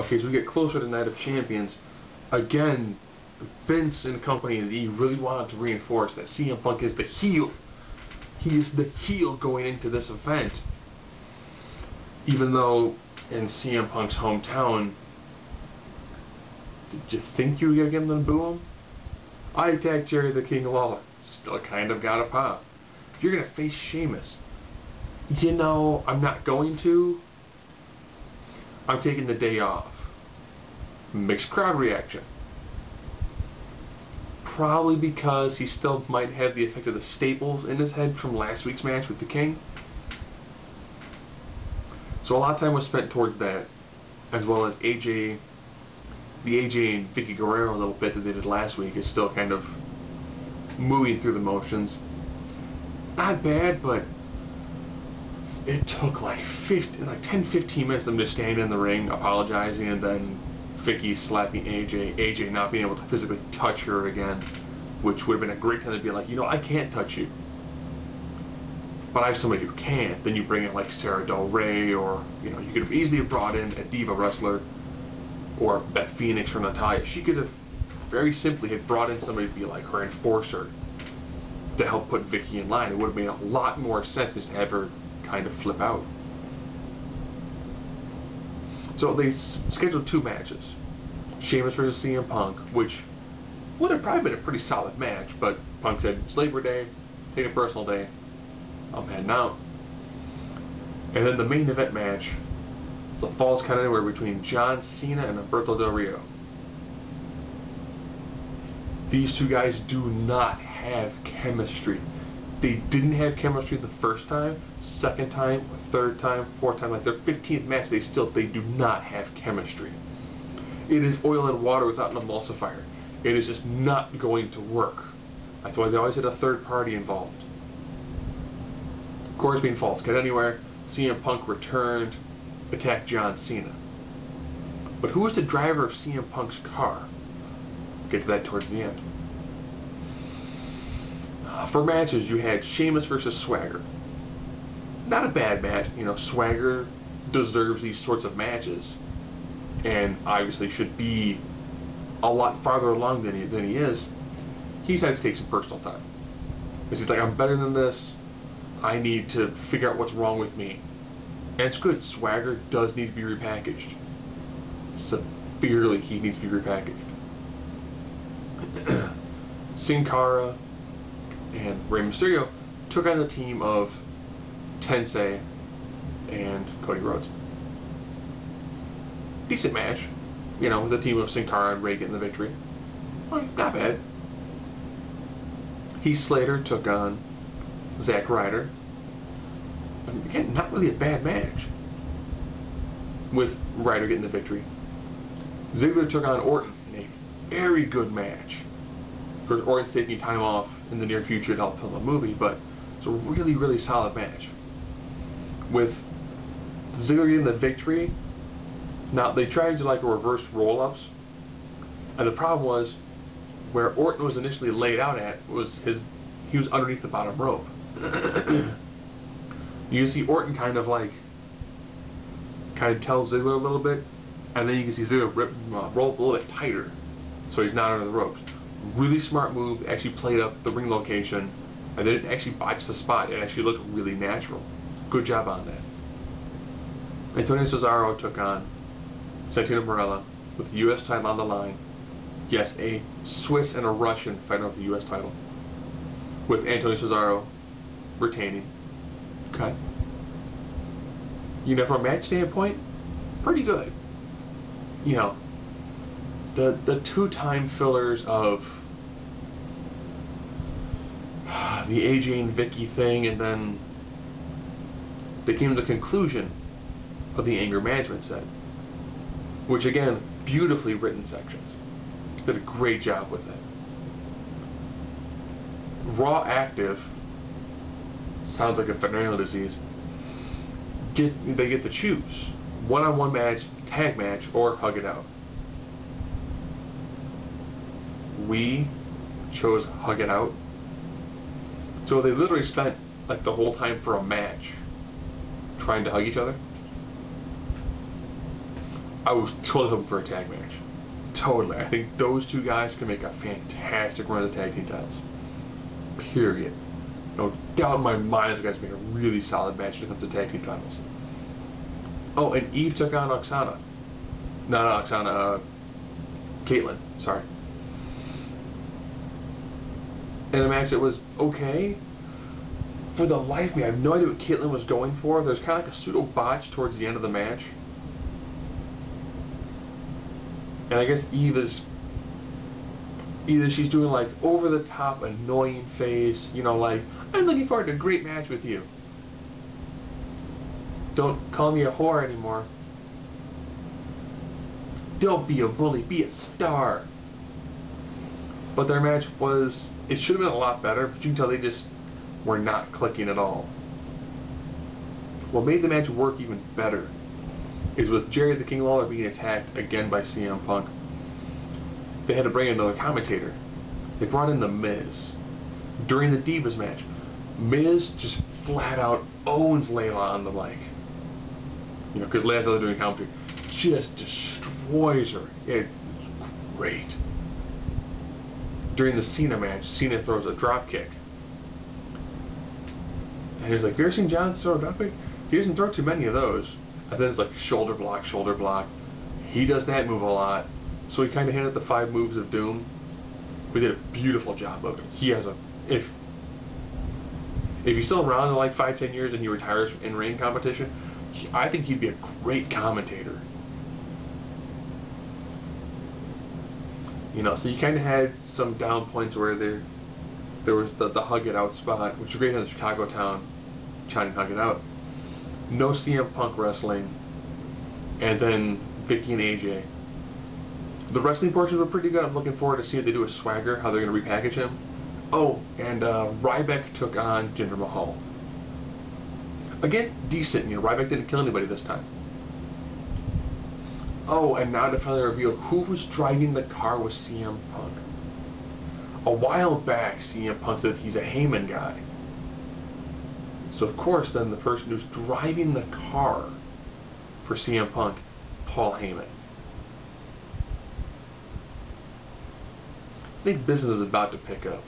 Okay, so we get closer to Night of Champions. Again, Vince and company, he really wanted to reinforce that CM Punk is the heel. He is the heel going into this event. Even though in CM Punk's hometown, did you think you were going to get him to boo him? I attacked Jerry the King Lawler. Still kind of got a pop. You're going to face Sheamus. You know, I'm not going to. I'm taking the day off. Mixed crowd reaction. Probably because he still might have the effect of the staples in his head from last week's match with the King. So a lot of time was spent towards that, as well as the AJ and Vicky Guerrero little bit that they did last week is still kind of moving through the motions. Not bad, but it took like 10-15 minutes of them just standing in the ring, apologizing, and then Vicky slapping AJ not being able to physically touch her again, which would have been a great time to be like, you know, I can't touch you, but I have somebody who can. Then you bring in like Sarah Del Rey, or you know, you could have easily brought in a diva wrestler, or Beth Phoenix or Natalya. She could have very simply had brought in somebody to be like her enforcer to help put Vicky in line. It would have made a lot more sense just to have her kind of flip out. So they scheduled 2 matches. Sheamus versus CM Punk, which would have probably been a pretty solid match, but Punk said, it's Labor Day, take a personal day, I'm heading out. And then the main event match, so it falls kind of anywhere between John Cena and Alberto Del Rio. These two guys do not have chemistry. They didn't have chemistry the first time, second time, third time, fourth time, like their 15th match, they do not have chemistry. It is oil and water without an emulsifier. It is just not going to work. That's why they always had a third party involved. Of course, being false count anywhere, CM Punk returned, attacked John Cena. But who was the driver of CM Punk's car? We'll get to that towards the end. For matches, you had Sheamus versus Swagger. Not a bad match. You know, Swagger deserves these sorts of matches, and obviously should be a lot farther along than he is. He decided to take some personal time. Because he's like, I'm better than this. I need to figure out what's wrong with me. And it's good. Swagger does need to be repackaged. Severely, he needs to be repackaged. Sin Cara and Rey Mysterio took on the team of Tensei and Cody Rhodes. Decent match. You know, the team of Sin Cara and Rey getting the victory. Well, not bad. Heath Slater took on Zack Ryder. Again, not really a bad match, with Ryder getting the victory. Ziggler took on Orton in a very good match. Of course, Orton's taking time off in the near future to help film a movie, but it's a really, really solid match. With Ziggler getting the victory, now they tried to do like a reverse roll-ups, and the problem was where Orton was initially laid out at was he was underneath the bottom rope. You can see Orton kind of tells Ziggler a little bit, and then you can see Ziggler roll up a little bit tighter, so he's not under the ropes. Really smart move. Actually played up the ring location, and then it actually botched the spot. It actually looked really natural. Good job on that. Antonio Cesaro took on Santino Marella with the U.S. title on the line. Yes, a Swiss and a Russian fighting over the U.S. title, with Antonio Cesaro retaining. Okay. You know, from a match standpoint, pretty good. You know, the 2-time fillers of the AJ and Vicky thing, and then they came to the conclusion of the anger management set, which again, beautifully written sections. Did a great job with it. Raw Active sounds like a venereal disease. They get to choose one-on-one match, tag match, or hug it out. We chose hug it out. So they literally spent like the whole time for a match trying to hug each other. I was totally hoping for a tag match. Totally. I think those two guys can make a fantastic run of the tag team titles. Period. No doubt in my mind those guys make a really solid match when it comes to tag team titles. Oh, and Eve took on Oksana. No, not Oksana, Caitlyn, sorry. In a match that was okay. For the life of me, I have no idea what Caitlyn was going for. There's kind of like a pseudo botch towards the end of the match. And I guess Eve is either she's doing like over the top annoying face, you know, like, I'm looking forward to a great match with you. Don't call me a whore anymore. Don't be a bully, be a star. But their match was, it should have been a lot better, but you can tell they just were not clicking at all. What made the match work even better is with Jerry the King Lawler being attacked again by CM Punk. They had to bring in another commentator. They brought in The Miz. During the Divas match, Miz just flat out owns Layla on the mic. You know, because Layla's out there doing commentary. Just destroys her. It's great. During the Cena match, Cena throws a drop kick. And he's like, have you ever seen John throw a drop kick? He doesn't throw too many of those. And then it's like shoulder block, shoulder block. He does that move a lot. So he kind of handed the 5 moves of doom. We did a beautiful job of it. He has a, if he's still around in like 5-10 years and he retires in ring competition, I think he'd be a great commentator. You know, so you kind of had some down points where there was the hug it out spot, which was great in the Chicago town, chanting hug it out. No CM Punk wrestling, and then Vicky and AJ. The wrestling portions were pretty good. I'm looking forward to seeing what they do with Swagger, how they're going to repackage him. Oh, and Ryback took on Jinder Mahal. Again, decent. You know, Ryback didn't kill anybody this time. Oh, and now to finally reveal who was driving the car with CM Punk. A while back, CM Punk said he's a Heyman guy. So of course, then the person who's driving the car for CM Punk, Paul Heyman. I think business is about to pick up.